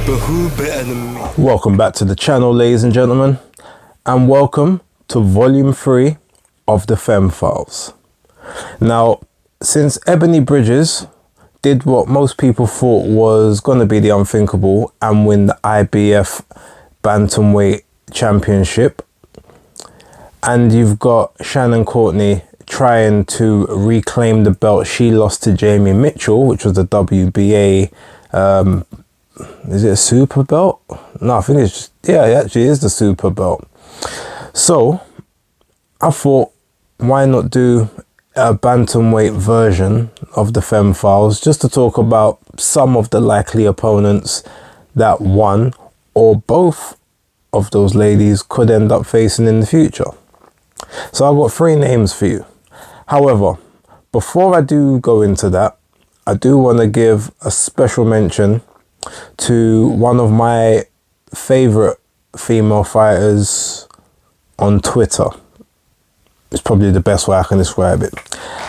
But who better than me? Welcome back to the channel, ladies and gentlemen, and welcome to volume 3 of the Femme Files. Now, since Ebony Bridges did what most people thought was going to be the unthinkable and win the IBF Bantamweight Championship, and you've got Shannon Courtney trying to reclaim the belt she lost to Jamie Mitchell, which was the WBA, is it a super belt? No, I think it's just, yeah, it actually is the super belt. So I thought, why not do a bantamweight version of the Femme Files, just to talk about some of the likely opponents that one or both of those ladies could end up facing in the future. So I've got 3 names for you. However, before I do go into that, I do want to give a special mention to one of my favorite female fighters on Twitter. It's probably the best way I can describe it.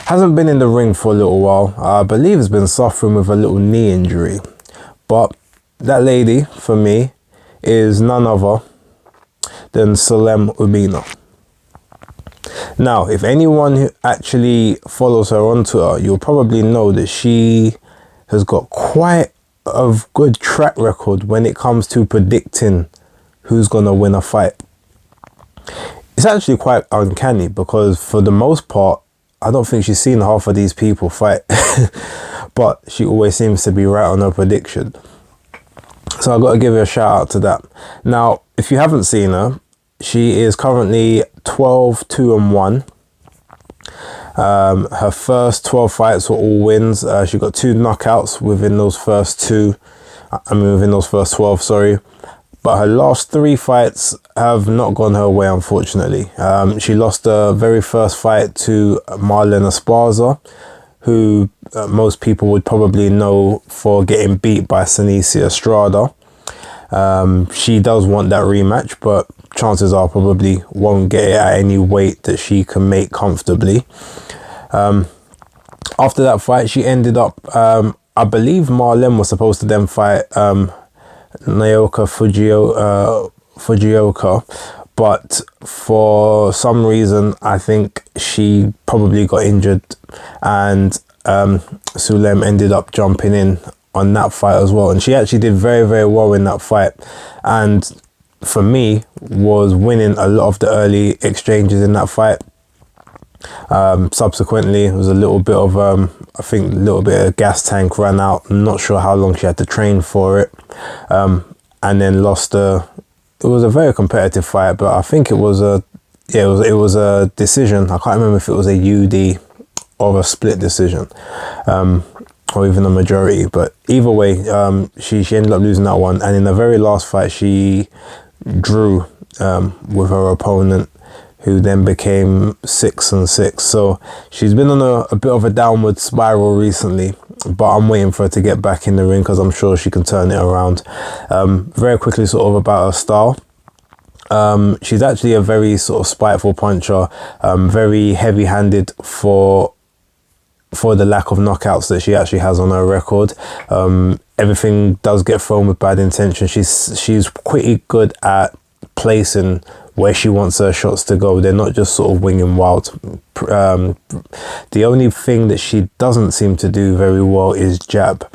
Hasn't been in the ring for a little while. I believe has been suffering with a little knee injury. But that lady, for me, is none other than Salem Umina. Now, if anyone who actually follows her on Twitter, you'll probably know that she has got quite a good track record when it comes to predicting who's going to win a fight. It's actually quite uncanny because for the most part, I don't think she's seen half of these people fight. But she always seems to be right on her prediction. So I've got to give her a shout out to that. Now, if you haven't seen her, she is currently 12-2-1. Her first 12 fights were all wins. She got 2 knockouts within those first 12, sorry. But her last 3 fights have not gone her way, unfortunately. She lost the very first fight to Marlene Esparza, who most people would probably know for getting beat by Senicia Estrada. She does want that rematch, but chances are probably won't get it at any weight that she can make comfortably. After that fight, she ended up, I believe Marlene was supposed to then fight Naoka Fujioka, but for some reason I think she probably got injured, and Sulem ended up jumping in on that fight as well, and she actually did very, very well in that fight, and for me was winning a lot of the early exchanges in that fight. Subsequently, it was a little bit of I think a little bit of gas tank ran out. I'm not sure how long she had to train for it, and then lost it was a very competitive fight, but I think it was a a decision. I can't remember if it was a UD or a split decision, or even a majority, but either way, she ended up losing that one, and in the very last fight she drew with her opponent, who then became 6-6. So she's been on a bit of a downward spiral recently, but I'm waiting for her to get back in the ring because I'm sure she can turn it around. Very quickly, sort of about her style. She's actually a very sort of spiteful puncher, very heavy-handed for the lack of knockouts that she actually has on her record. Everything does get thrown with bad intention. She's pretty good at placing where she wants her shots to go. They're not just sort of winging wild. The only thing that she doesn't seem to do very well is jab.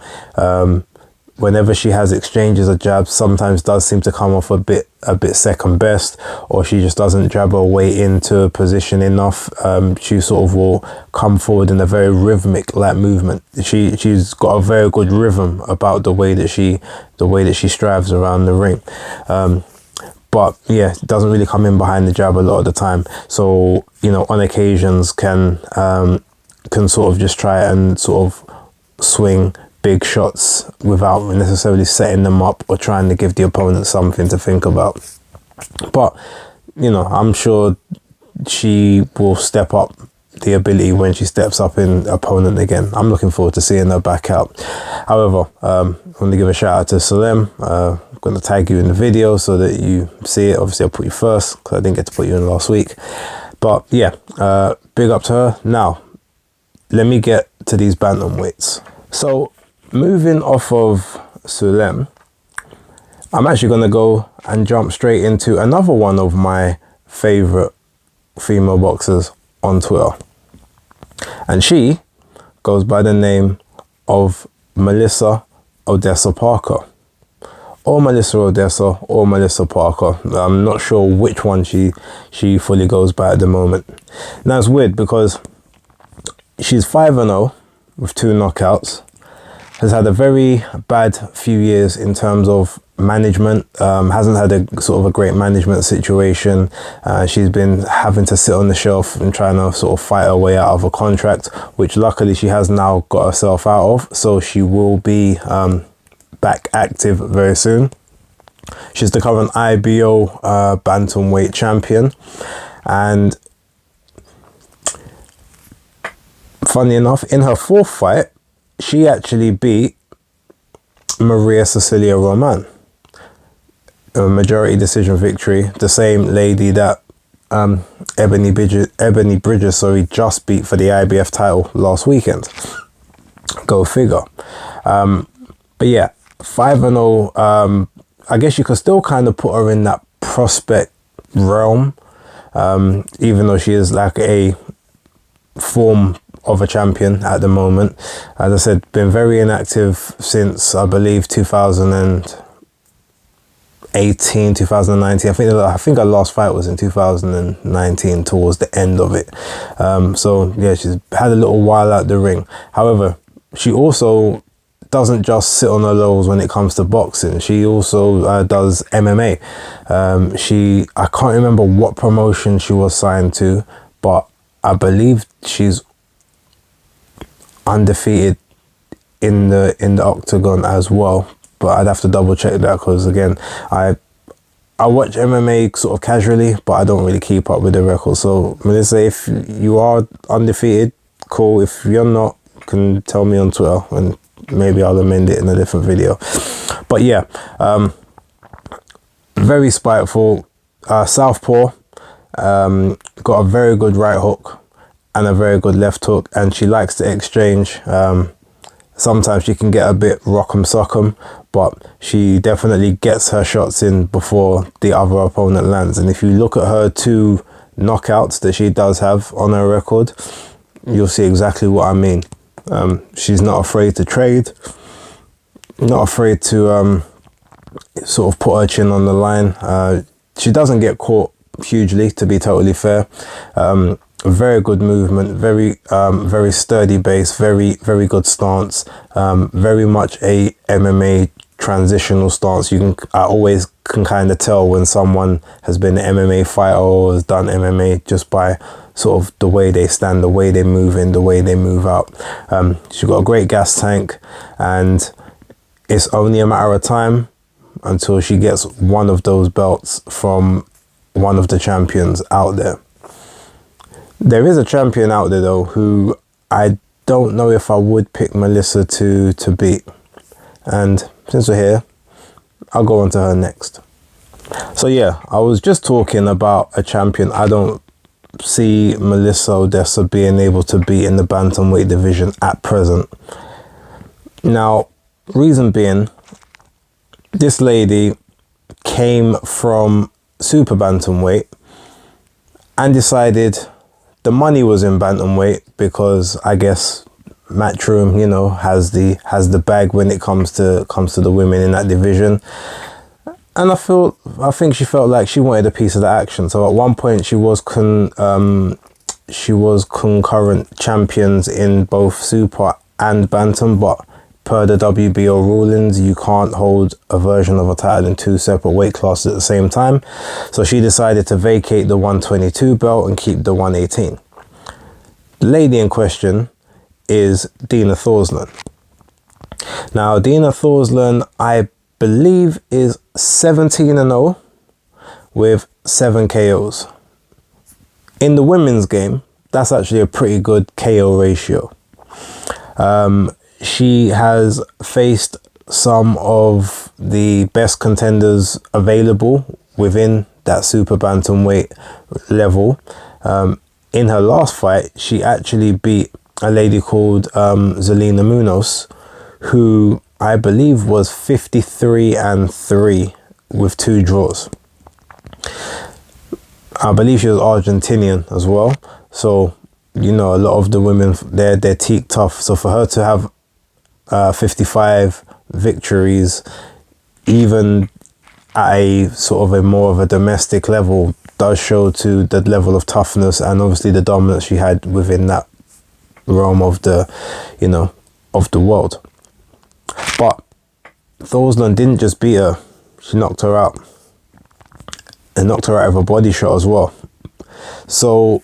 Whenever she has exchanges of jabs, sometimes does seem to come off a bit second best, or she just doesn't jab her way into a position enough. She sort of will come forward in a very rhythmic like movement. She's got a very good rhythm about the way that she strives around the ring. But yeah, it doesn't really come in behind the jab a lot of the time. So, you know, on occasions can sort of just try and sort of swing big shots without necessarily setting them up or trying to give the opponent something to think about. But, you know, I'm sure she will step up the ability when she steps up in opponent again. I'm looking forward to seeing her back out. However, I want to give a shout out to Salem. I'm going to tag you in the video so that you see it. Obviously, I'll put you first because I didn't get to put you in last week. But yeah, big up to her. Now, let me get to these bantamweights. So, moving off of Sulem, I'm actually going to go and jump straight into another one of my favorite female boxers on Twitter. And she goes by the name of Melissa Odessa Parker. Or Melissa Odessa or Melissa Parker. I'm not sure which one she fully goes by at the moment. Now it's weird because she's 5-0 with 2 knockouts. Has had a very bad few years in terms of management. Hasn't had a sort of a great management situation. She's been having to sit on the shelf and trying to sort of fight her way out of a contract, which luckily she has now got herself out of. So she will be back active very soon. She's the current IBO Bantamweight champion. And funny enough, in her 4th fight, she actually beat Maria Cecilia Roman. A majority decision victory. The same lady that Ebony Bridges just beat for the IBF title last weekend. Go figure. But yeah, 5-0. I guess you could still kind of put her in that prospect realm, even though she is like a form of a champion at the moment. As I said, been very inactive since I believe 2018, 2019. I think her last fight was in 2019 towards the end of it. So yeah, she's had a little while out the ring. However, she also doesn't just sit on her laurels when it comes to boxing. She also does MMA. I can't remember what promotion she was signed to, but I believe she's undefeated in the octagon as well, but I'd have to double check that because again, I watch MMA sort of casually, but I don't really keep up with the record. So Melissa, if you are undefeated, cool. If you're not, you can tell me on Twitter and maybe I'll amend it in a different video. But yeah, very spiteful, southpaw, got a very good right hook and a very good left hook, and she likes to exchange. Sometimes she can get a bit rock'em sock'em, but she definitely gets her shots in before the other opponent lands. And if you look at her 2 knockouts that she does have on her record, you'll see exactly what I mean. She's not afraid to trade, not afraid to sort of put her chin on the line. She doesn't get caught hugely, to be totally fair. Very good movement, very sturdy base, very good stance, very much a MMA transitional stance. I always can kind of tell when someone has been an MMA fighter or has done MMA just by sort of the way they stand, the way they move in, the way they move out. She's got a great gas tank, and it's only a matter of time until she gets one of those belts from one of the champions out there. There is a champion out there though who I don't know if I would pick Melissa to beat, and since we're here, I'll go on to her next. So yeah, I was just talking about a champion I don't see Melissa Odessa being able to beat in the bantamweight division at present. Now, reason being, this lady came from super bantamweight and decided the money was in bantamweight because I guess Matchroom, you know, has the bag when it comes to the women in that division. And I think she felt like she wanted a piece of the action. So at one point she was concurrent champions in both super and bantam, but per the WBO rulings, you can't hold a version of a title in 2 separate weight classes at the same time. So she decided to vacate the 122 belt and keep the 118. The lady in question is Dina Thorsland. Now, Dina Thorsland, I believe, is 17-0 with 7 KOs. In the women's game, that's actually a pretty good KO ratio. She has faced some of the best contenders available within that super bantamweight level. In her last fight, she actually beat a lady called Zelina Munoz, who I believe was 53-3 with 2 draws. I believe she was Argentinian as well. So, you know, a lot of the women, they're teak tough. So for her to have 55 victories, even at a sort of a more of a domestic level, does show to the level of toughness and obviously the dominance she had within that realm of the, you know, of the world. But Thorsland didn't just beat her, she knocked her out. And knocked her out of a body shot as well. So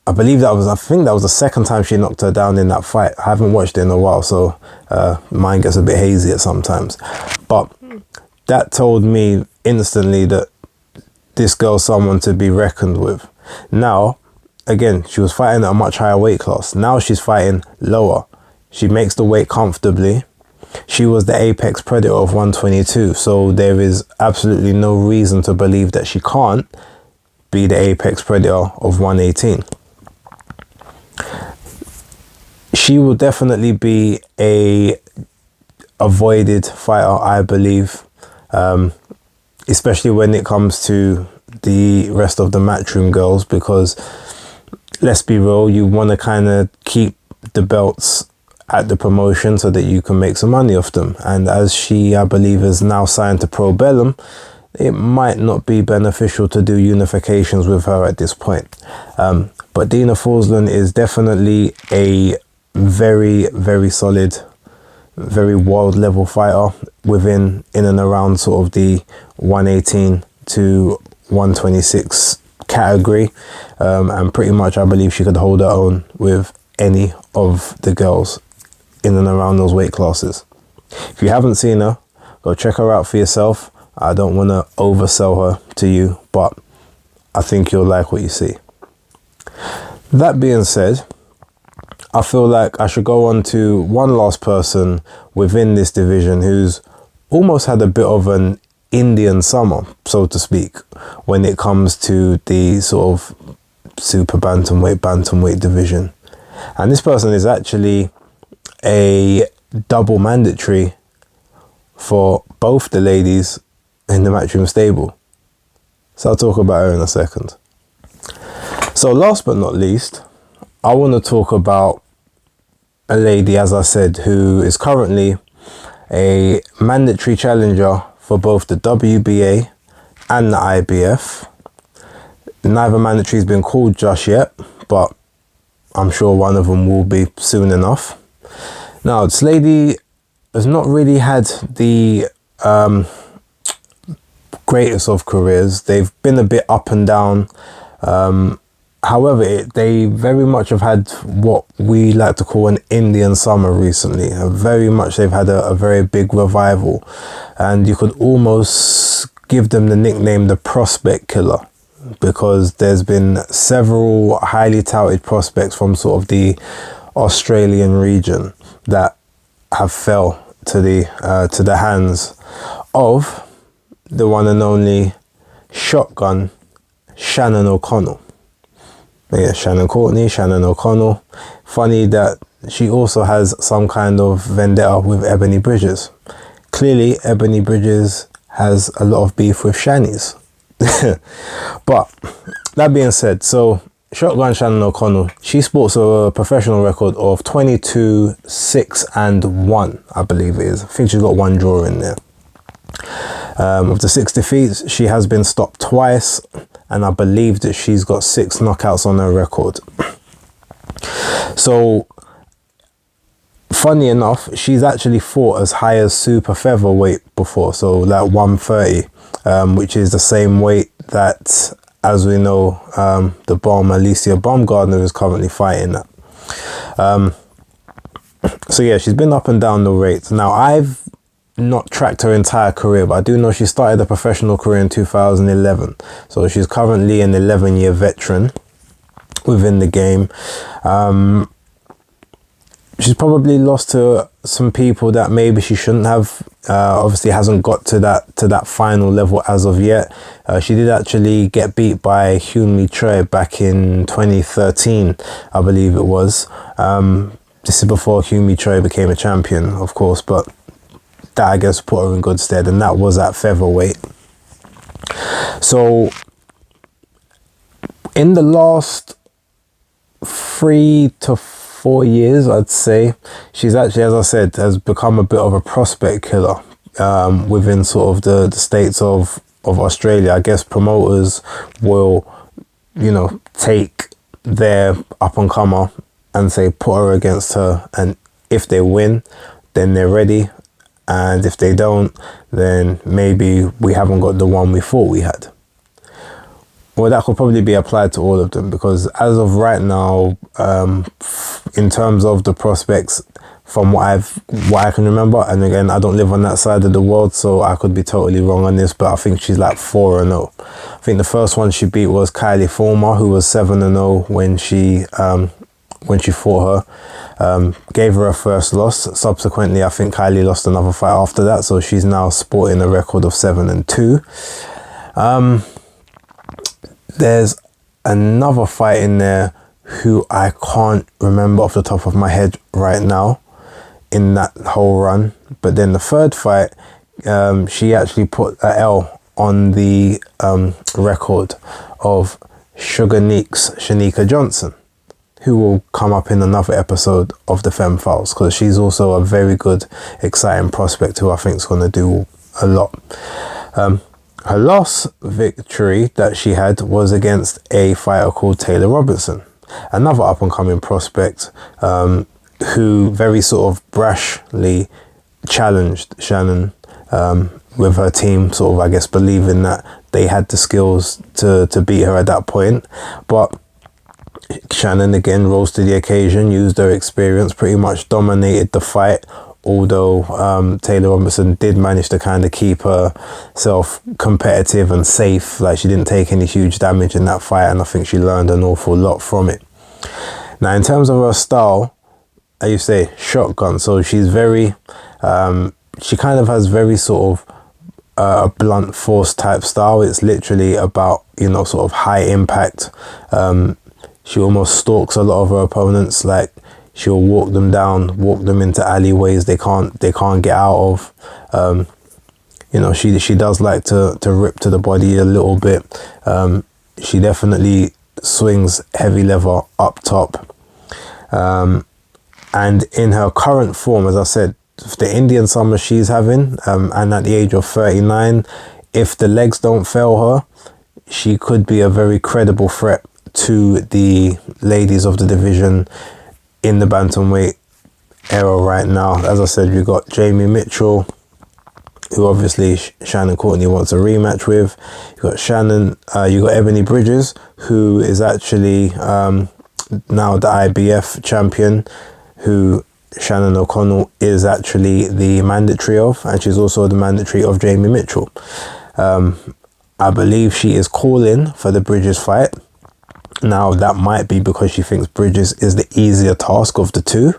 I think that was the second time she knocked her down in that fight. I haven't watched it in a while, so mine gets a bit hazy at sometimes. But that told me instantly that this girl's someone to be reckoned with. Now, again, she was fighting at a much higher weight class. Now she's fighting lower. She makes the weight comfortably. She was the apex predator of 122, so there is absolutely no reason to believe that she can't be the apex predator of 118. She will definitely be a avoided fighter, I believe, especially when it comes to the rest of the Matchroom girls, because let's be real, you want to kind of keep the belts at the promotion so that you can make some money off them. And as she, I believe, is now signed to Pro Bellum, it might not be beneficial to do unifications with her at this point. But Dina Thorsland is definitely a very, very solid, very world level fighter in and around sort of the 118 to 126 category. And pretty much I believe she could hold her own with any of the girls in and around those weight classes. If you haven't seen her, go check her out for yourself. I don't want to oversell her to you, but I think you'll like what you see. That being said, I feel like I should go on to one last person within this division who's almost had a bit of an Indian summer, so to speak, when it comes to the sort of super bantamweight division. And this person is actually a double mandatory for both the ladies in the Matchroom stable. So I'll talk about her in a second. So last but not least, I want to talk about a lady, as I said, who is currently a mandatory challenger for both the WBA and the IBF. Neither mandatory has been called just yet, but I'm sure one of them will be soon enough. Now, this lady has not really had the greatest of careers. They've been a bit up and down. However, they very much have had what we like to call an Indian summer recently. They've had a very big revival. And you could almost give them the nickname the prospect killer, because there's been several highly touted prospects from sort of the Australian region that have fell to the hands of the one and only shotgun Shannon O'Connell. Yeah, Shannon O'Connell. Funny that she also has some kind of vendetta with Ebony Bridges. Clearly, Ebony Bridges has a lot of beef with Shanies. But that being said, so shotgun Shannon O'Connell, she sports a professional record of 22-6-1, I believe it is. I think she's got one draw in there. Of the 6 defeats, she has been stopped twice, and I believe that she's got 6 knockouts on her record. So, funny enough, she's actually fought as high as super featherweight before, so like 130, which is the same weight that, as we know, the bomb Alicia Baumgardner is currently fighting at. So yeah, she's been up and down the rates. Now, I've not tracked her entire career, but I do know she started a professional career in 2011. So she's currently an 11-year veteran within the game. She's probably lost to some people that maybe she shouldn't have. Obviously hasn't got to that final level as of yet. She did actually get beat by Hyun-Mi Choi back in 2013, I believe it was. This is before Hyun-Mi Choi became a champion, of course, but that I guess put her in good stead, and that was at featherweight. So in the last 3 to 4 years, I'd say, she's actually, as I said, has become a bit of a prospect killer within sort of the states of Australia. I guess promoters will, you know, take their up and comer and say put her against her, and if they win, then they're ready, and if they don't, then maybe we haven't got the one we thought we had. Well, that could probably be applied to all of them, because as of right now, in terms of the prospects, from what I can remember, and again, I don't live on that side of the world, so I could be totally wrong on this, but I think she's like 4-0. I think the first one she beat was Kylie Fulmer, who was 7-0 when she fought her. Gave her first loss. Subsequently, I think Kylie lost another fight after that, so she's now sporting a record of 7-2. There's another fight in there who I can't remember off the top of my head right now in that whole run. But then the third fight, she actually put a L on the record of Sugar Neek's Shanika Johnson, who will come up in another episode of the Femme Files, because she's also a very good, exciting prospect who I think is going to do a lot. Her last victory that she had was against a fighter called Taylor Robinson, another up-and-coming prospect who very sort of brashly challenged Shannon with her team, sort of, I guess, believing that they had the skills to beat her at that point. But Shannon again rose to the occasion, used her experience, pretty much dominated the fight, although Taylor Robinson did manage to kind of keep herself competitive and safe. Like, she didn't take any huge damage in that fight, and I think she learned an awful lot from it. Now, in terms of her style, as you say, shotgun. So she's very, she kind of has very sort of a blunt force type style. It's literally about, you know, sort of high impact. She almost stalks a lot of her opponents. Like, she'll walk them down, walk them into alleyways they can't get out of. You know, she does like to rip to the body a little bit. She definitely swings heavy lever up top. And in her current form, as I said, the Indian summer she's having, and at the age of 39, if the legs don't fail her, she could be a very credible threat to the ladies of the division in the bantamweight era right now. As I said, we've got Jamie Mitchell, who obviously Shannon Courtney wants a rematch with. You've got Shannon, you got Ebony Bridges, who is actually now the IBF champion, who Shannon O'Connell is actually the mandatory of, and she's also the mandatory of Jamie Mitchell. I believe she is calling for the Bridges fight. Now, that might be because she thinks Bridges is the easier task of the two,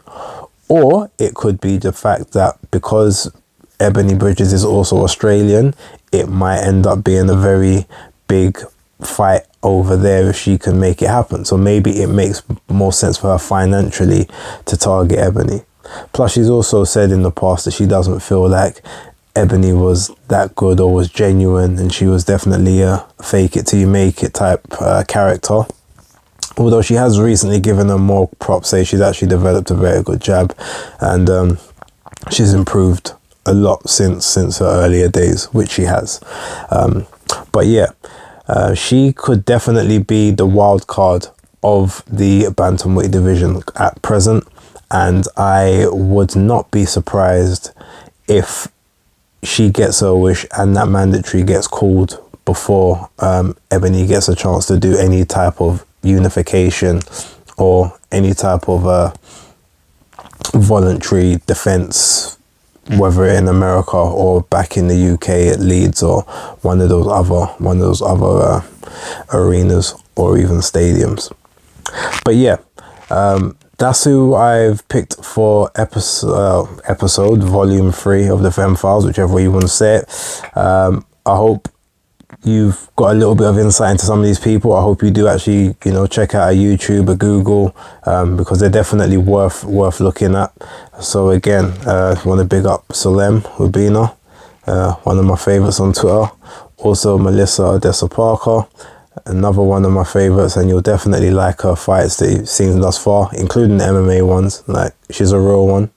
or it could be the fact that because Ebony Bridges is also Australian, it might end up being a very big fight over there if she can make it happen. So maybe it makes more sense for her financially to target Ebony. Plus, she's also said in the past that she doesn't feel like Ebony was that good or was genuine, and she was definitely a fake it till you make it type character. Although she has recently given her more props, say she's actually developed a very good jab, and she's improved a lot since her earlier days, which she has. But yeah, she could definitely be the wild card of the bantamweight division at present, and I would not be surprised if she gets her wish and that mandatory gets called before Ebony gets a chance to do any type of unification or any type of voluntary defense, whether in America or back in the UK at Leeds or one of those other arenas or even stadiums. But yeah, that's who I've picked for episode volume 3 of the Femme Files, whichever way you want to say it. I hope you've got a little bit of insight into some of these people. I hope you do actually, check out a YouTube, a Google, because they're definitely worth looking at. So again, want to big up Solem Rubina, one of my favorites on Twitter. Also Melissa Odessa Parker, another one of my favorites, and you'll definitely like her fights that you've seen thus far, including the MMA ones. Like, she's a real one.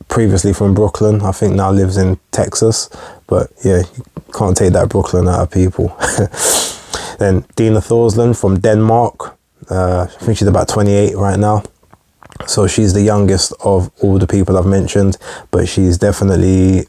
Previously from Brooklyn, I think now lives in Texas, but yeah, you can't take that Brooklyn out of people. Then Dina Thorsland from Denmark. I think she's about 28 right now. So she's the youngest of all the people I've mentioned, but she's definitely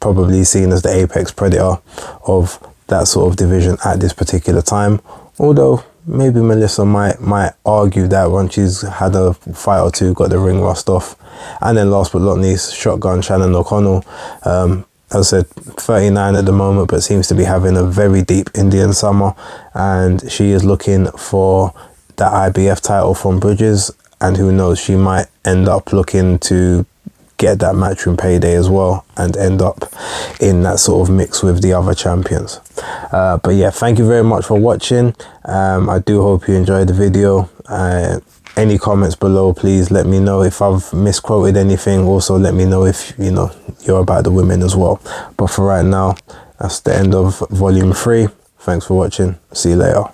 probably seen as the apex predator of that sort of division at this particular time. Although maybe Melissa might argue that once she's had a fight or two, got the ring rust off. And then last but not least, shotgun Shannon O'Connell. As I said, 39 at the moment, but seems to be having a very deep Indian summer, and she is looking for that IBF title from Bridges, and who knows, she might end up looking to get that matchroom payday as well and end up in that sort of mix with the other champions. But yeah, thank you very much for watching. I do hope you enjoyed the video. Any comments below, please let me know if I've misquoted anything. Also let me know if you're about the women as well. But for right now, that's the end of volume 3. Thanks for watching. See you later.